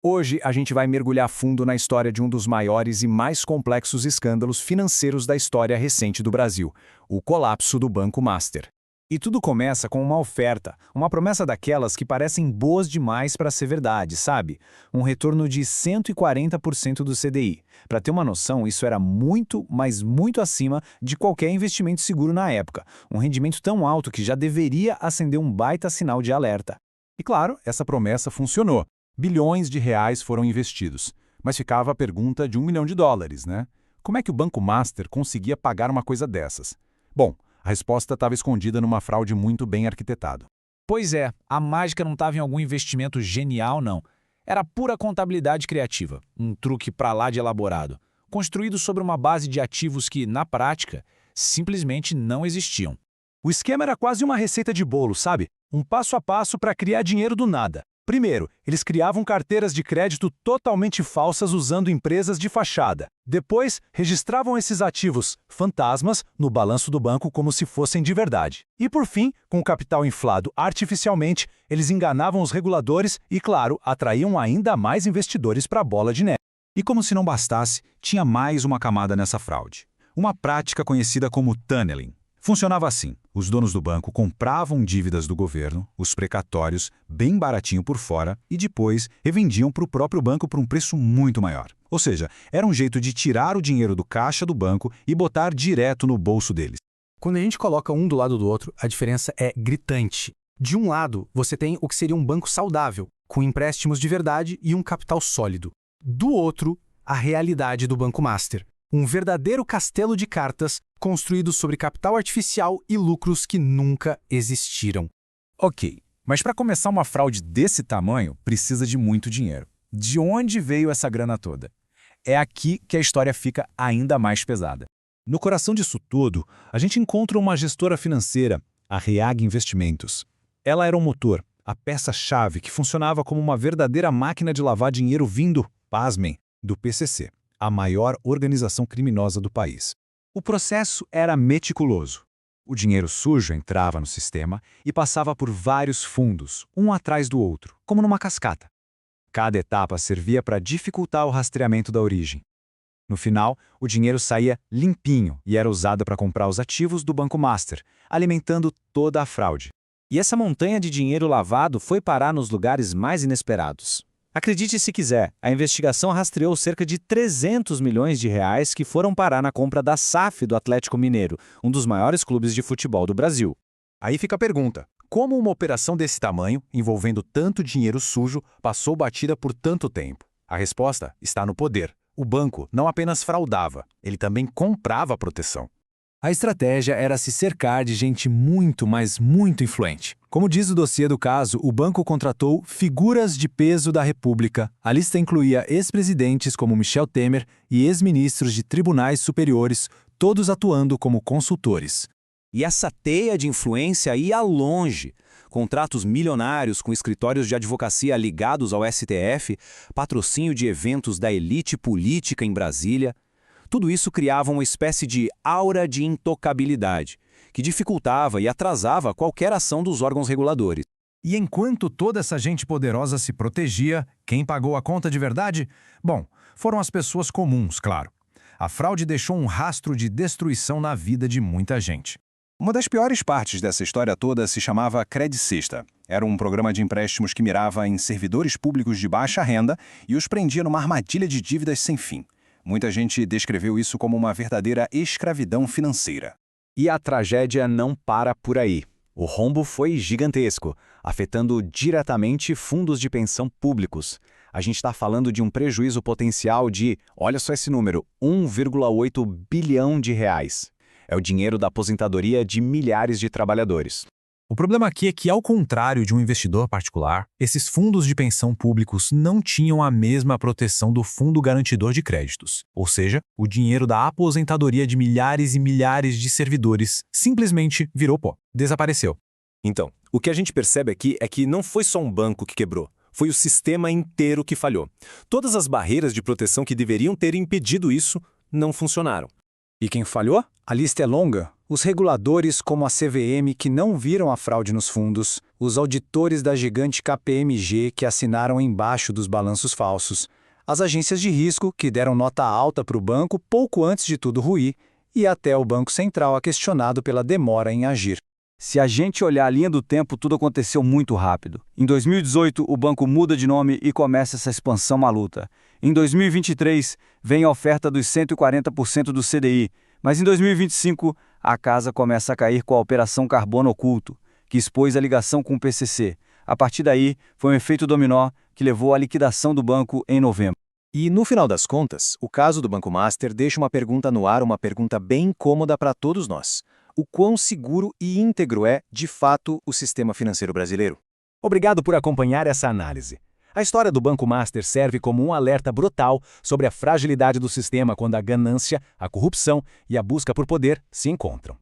Hoje a gente vai mergulhar fundo na história de um dos maiores e mais complexos escândalos financeiros da história recente do Brasil, o colapso do Banco Master. E tudo começa com uma oferta, uma promessa daquelas que parecem boas demais para ser verdade, sabe? Um retorno de 140% do CDI. Para ter uma noção, isso era muito, mas muito acima de qualquer investimento seguro na época. Um rendimento tão alto que já deveria acender um baita sinal de alerta. E claro, essa promessa funcionou. Bilhões de reais foram investidos. Mas ficava a pergunta de $1 milhão, né? Como é que o Banco Master conseguia pagar uma coisa dessas? Bom, a resposta estava escondida numa fraude muito bem arquitetada. Pois é, a mágica não estava em algum investimento genial, não. Era pura contabilidade criativa, um truque pra lá de elaborado, construído sobre uma base de ativos que, na prática, simplesmente não existiam. O esquema era quase uma receita de bolo, sabe? Um passo a passo para criar dinheiro do nada. Primeiro, eles criavam carteiras de crédito totalmente falsas usando empresas de fachada. Depois, registravam esses ativos fantasmas no balanço do banco como se fossem de verdade. E por fim, com o capital inflado artificialmente, eles enganavam os reguladores e, claro, atraíam ainda mais investidores para a bola de neve. E como se não bastasse, tinha mais uma camada nessa fraude. Uma prática conhecida como tunneling. Funcionava assim: os donos do banco compravam dívidas do governo, os precatórios, bem baratinho por fora, e depois revendiam para o próprio banco por um preço muito maior. Ou seja, era um jeito de tirar o dinheiro do caixa do banco e botar direto no bolso deles. Quando a gente coloca um do lado do outro, a diferença é gritante. De um lado, você tem o que seria um banco saudável, com empréstimos de verdade e um capital sólido. Do outro, a realidade do Banco Master. Um verdadeiro castelo de cartas construído sobre capital artificial e lucros que nunca existiram. Ok, mas para começar uma fraude desse tamanho, precisa de muito dinheiro. De onde veio essa grana toda? É aqui que a história fica ainda mais pesada. No coração disso tudo, a gente encontra uma gestora financeira, a Reag Investimentos. Ela era o motor, a peça-chave que funcionava como uma verdadeira máquina de lavar dinheiro vindo, pasmem, do PCC. A maior organização criminosa do país. O processo era meticuloso. O dinheiro sujo entrava no sistema e passava por vários fundos, um atrás do outro, como numa cascata. Cada etapa servia para dificultar o rastreamento da origem. No final, o dinheiro saía limpinho e era usado para comprar os ativos do Banco Master, alimentando toda a fraude. E essa montanha de dinheiro lavado foi parar nos lugares mais inesperados. Acredite se quiser, a investigação rastreou cerca de 300 milhões de reais que foram parar na compra da SAF do Atlético Mineiro, um dos maiores clubes de futebol do Brasil. Aí fica a pergunta: como uma operação desse tamanho, envolvendo tanto dinheiro sujo, passou batida por tanto tempo? A resposta está no poder. O banco não apenas fraudava, ele também comprava a proteção. A estratégia era se cercar de gente muito, mas muito influente. Como diz o dossiê do caso, o banco contratou figuras de peso da República. A lista incluía ex-presidentes como Michel Temer e ex-ministros de tribunais superiores, todos atuando como consultores. E essa teia de influência ia longe. Contratos milionários com escritórios de advocacia ligados ao STF, patrocínio de eventos da elite política em Brasília. Tudo isso criava uma espécie de aura de intocabilidade, que dificultava e atrasava qualquer ação dos órgãos reguladores. E enquanto toda essa gente poderosa se protegia, quem pagou a conta de verdade? Bom, foram as pessoas comuns, claro. A fraude deixou um rastro de destruição na vida de muita gente. Uma das piores partes dessa história toda se chamava Credit Sexta. Era um programa de empréstimos que mirava em servidores públicos de baixa renda e os prendia numa armadilha de dívidas sem fim. Muita gente descreveu isso como uma verdadeira escravidão financeira. E a tragédia não para por aí. O rombo foi gigantesco, afetando diretamente fundos de pensão públicos. A gente está falando de um prejuízo potencial de, olha só esse número, 1,8 bilhão de reais. É o dinheiro da aposentadoria de milhares de trabalhadores. O problema aqui é que, ao contrário de um investidor particular, esses fundos de pensão públicos não tinham a mesma proteção do Fundo Garantidor de Créditos. Ou seja, o dinheiro da aposentadoria de milhares e milhares de servidores simplesmente virou pó, desapareceu. Então, o que a gente percebe aqui é que não foi só um banco que quebrou, foi o sistema inteiro que falhou. Todas as barreiras de proteção que deveriam ter impedido isso não funcionaram. E quem falhou? A lista é longa. Os reguladores como a CVM que não viram a fraude nos fundos, os auditores da gigante KPMG que assinaram embaixo dos balanços falsos, as agências de risco que deram nota alta para o banco pouco antes de tudo ruir, e até o Banco Central é questionado pela demora em agir. Se a gente olhar a linha do tempo, tudo aconteceu muito rápido. Em 2018, o banco muda de nome e começa essa expansão maluca. Em 2023, vem a oferta dos 140% do CDI, mas em 2025, a casa começa a cair com a Operação Carbono Oculto, que expôs a ligação com o PCC. A partir daí, foi um efeito dominó que levou à liquidação do banco em novembro. E, no final das contas, o caso do Banco Master deixa uma pergunta no ar, uma pergunta bem incômoda para todos nós. O quão seguro e íntegro é, de fato, o sistema financeiro brasileiro? Obrigado por acompanhar essa análise. A história do Banco Master serve como um alerta brutal sobre a fragilidade do sistema quando a ganância, a corrupção e a busca por poder se encontram.